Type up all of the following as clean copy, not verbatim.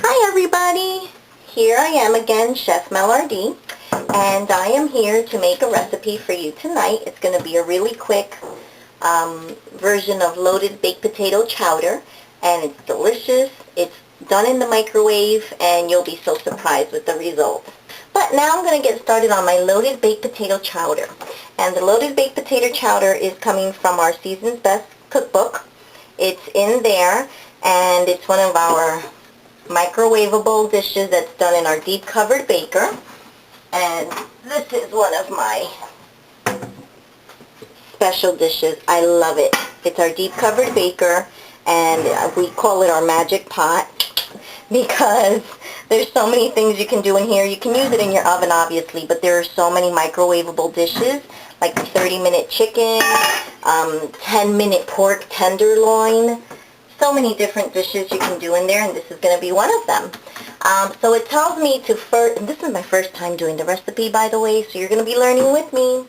Hi everybody! Here I am again, Chef Mel RD, and I am here to make a recipe for you tonight. It's going to be a really quick version of loaded baked potato chowder, and it's delicious. It's done in the microwave, and you'll be so surprised with the results. But now I'm going to get started on my loaded baked potato chowder. And the loaded baked potato chowder is coming from our Season's Best cookbook. It's in there, and it's one of our microwavable dishes that's done in our deep covered baker. And this is one of my special dishes. I love it. It's our deep covered baker, and we call it our magic pot because there's so many things you can do in here. You can use it in your oven, obviously, but there are so many microwavable dishes, like the 30-minute chicken, 10-minute pork tenderloin. So many different dishes you can do in there, and this is going to be one of them. So it tells me to first, and this is my first time doing the recipe, by the way, so you're going to be learning with me.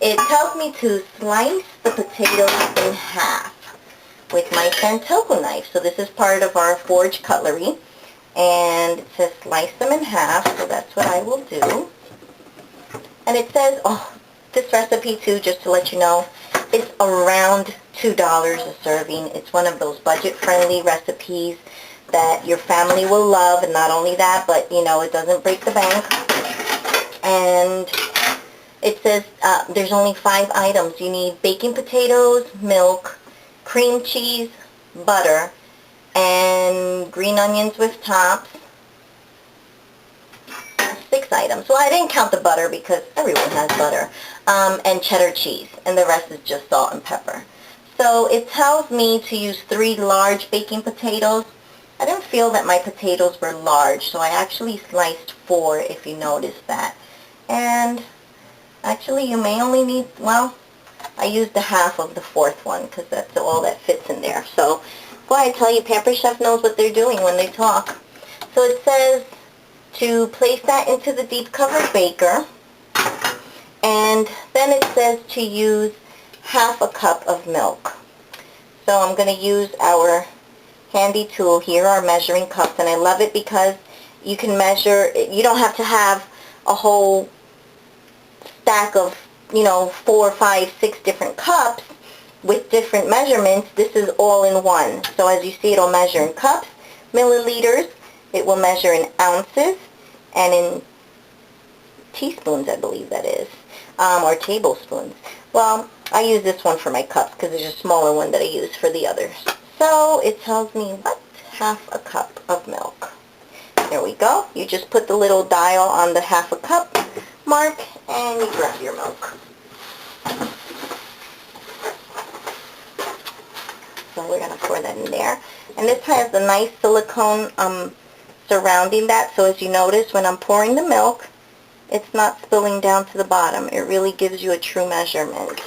It tells me to slice the potatoes in half with my Santoku knife. So this is part of our forge cutlery, and it says slice them in half, so that's what I will do. And it says, oh, this recipe too, just to let you know, it's around $2 a serving. It's one of those budget-friendly recipes that your family will love, and not only that, but you know, it doesn't break the bank. And it says there's only 5 items. You need baking potatoes, milk, cream cheese, butter, and green onions with tops. 6 items. Well, I didn't count the butter because everyone has butter. And cheddar cheese, and the rest is just salt and pepper. So it tells me to use 3 large baking potatoes. I didn't feel that my potatoes were large, so I actually sliced 4, if you noticed that. And actually you may only need, well, I used the half of the 4th one because that's all that fits in there. So, boy, I tell you, Pampered Chef knows what they're doing when they talk. So it says to place that into the deep covered baker, and then it says to use half a cup of milk. So I'm going to use our handy tool here, our measuring cups, and I love it because you can measure. You don't have to have a whole stack of, you know, 4, 5, 6 different cups with different measurements. This is all in one. So as you see, it'll measure in cups, milliliters, it will measure in ounces, and in teaspoons, I believe that is, or tablespoons. Well, I use this one for my cups because there's a smaller one that I use for the others. So it tells me what, half a cup of milk. There we go. You just put the little dial on the half a cup mark, and you grab your milk. So we're going to pour that in there. And this has a nice silicone surrounding that, so as you notice, when I'm pouring the milk, it's not spilling down to the bottom. It really gives you a true measurement.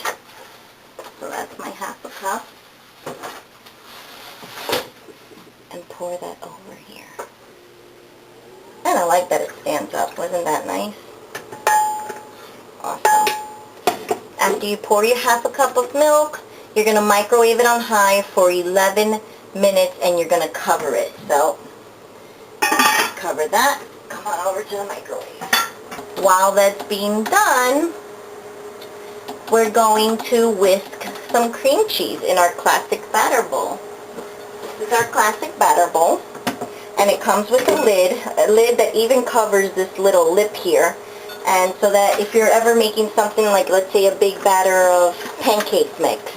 So that's my half a cup. And pour that over here. And I like that it stands up. Wasn't that nice? Awesome. After you pour your half a cup of milk, you're going to microwave it on high for 11 minutes, and you're going to cover it. So, cover that. Come on over to the microwave. While that's being done, we're going to whisk some cream cheese in our classic batter bowl. This is our classic batter bowl, and it comes with a lid that even covers this little lip here. And so that if you're ever making something like, let's say, a big batter of pancake mix,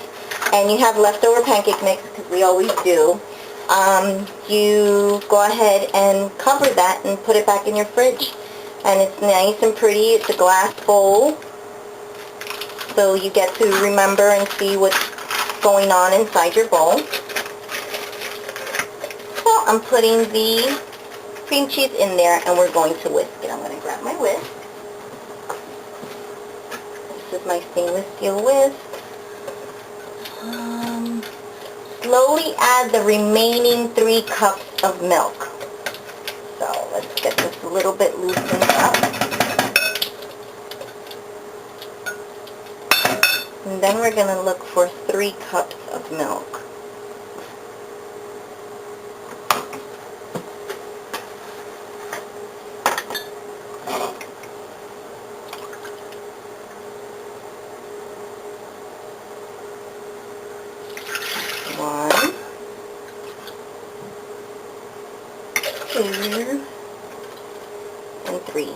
and you have leftover pancake mix, because we always do, you go ahead and cover that and put it back in your fridge. And it's nice and pretty. It's a glass bowl, so you get to remember and see what's going on inside your bowl. So I'm putting the cream cheese in there, and we're going to whisk it. I'm going to grab my whisk. This is my stainless steel whisk. Slowly add the remaining 3 cups of milk. So let's get this a little bit loosened up. And then we're going to look for 3 cups of milk. 2, and 3.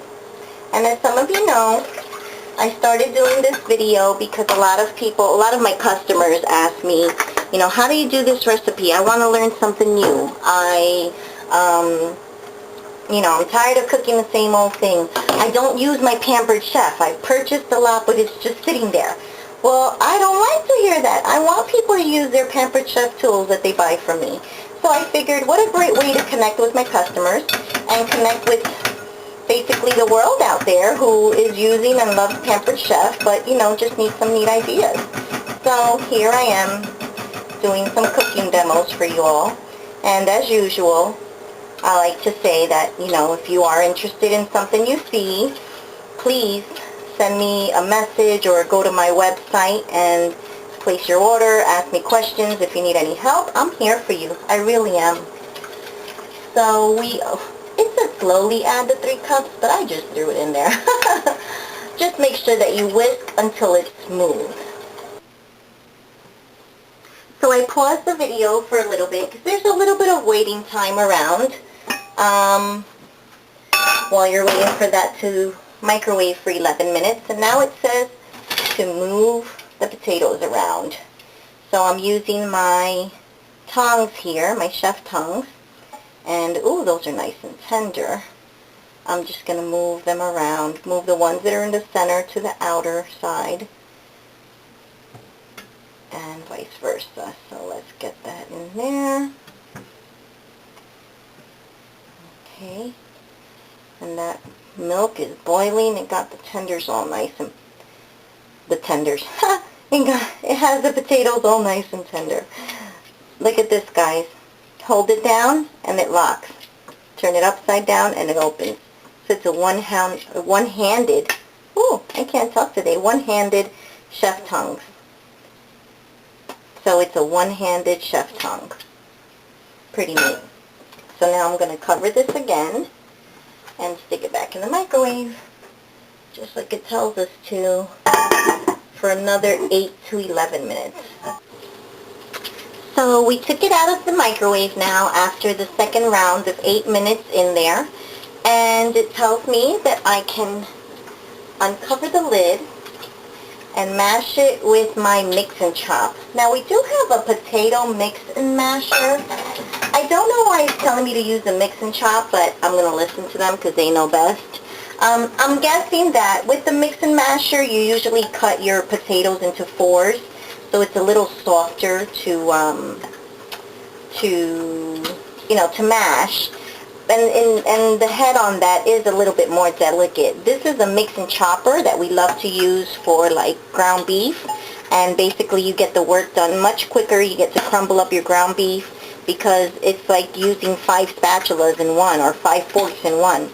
And as some of you know, I started doing this video because a lot of my customers ask me, you know, how do you do this recipe? I want to learn something new. You know, I'm tired of cooking the same old thing. I don't use my Pampered Chef. I've purchased a lot, but it's just sitting there. Well, I don't like to hear that. I want people to use their Pampered Chef tools that they buy from me. So I figured, what a great way to connect with my customers and connect with basically the world out there who is using and loves Pampered Chef, but, you know, just needs some neat ideas. So here I am doing some cooking demos for you all. And as usual, I like to say that, you know, if you are interested in something you see, please send me a message or go to my website and place your order, ask me questions. If you need any help, I'm here for you. I really am. So it says slowly add the 3 cups, but I just threw it in there. Just make sure that you whisk until it's smooth. So I paused the video for a little bit because there's a little bit of waiting time around while you're waiting for that to microwave for 11 minutes. And now it says to move the potatoes around. So I'm using my tongs here, my chef tongs. And, ooh, those are nice and tender. I'm just going to move them around. Move the ones that are in the center to the outer side. And vice versa. So let's get that in there. Okay. And that milk is boiling. It got the tenders all nice and... The tenders. It has the potatoes all nice and tender. Look at this, guys. Hold it down and it locks. Turn it upside down and it opens. So it's a one-handed, ooh, I can't talk today, one-handed chef tongs. So it's a one-handed chef tongue. Pretty neat. So now I'm going to cover this again and stick it back in the microwave, just like it tells us to, for another 8 to 11 minutes. So we took it out of the microwave now after the second round of 8 minutes in there, and it tells me that I can uncover the lid and mash it with my mix and chop. Now we do have a potato mix and masher. I don't know why it's telling me to use the mix and chop, but I'm going to listen to them because they know best. I'm guessing that with the mix and masher you usually cut your potatoes into 4s, so it's a little softer to mash. And the head on that is a little bit more delicate. This is a mix and chopper that we love to use for like ground beef, and basically you get the work done much quicker. You get to crumble up your ground beef because it's like using 5 spatulas in one or 5 forks in one.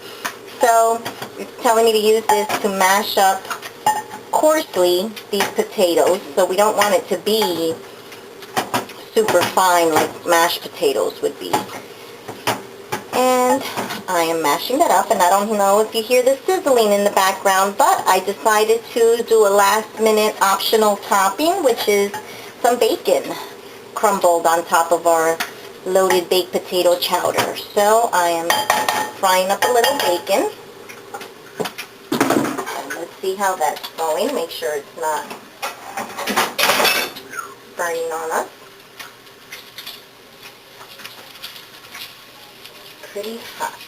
So it's telling me to use this to mash up coarsely these potatoes, so we don't want it to be super fine like mashed potatoes would be. And I am mashing that up, and I don't know if you hear the sizzling in the background, but I decided to do a last-minute optional topping, which is some bacon crumbled on top of our loaded baked potato chowder. So I am frying up a little bacon. And let's see how that's going. Make sure it's not burning on us. Pretty hot.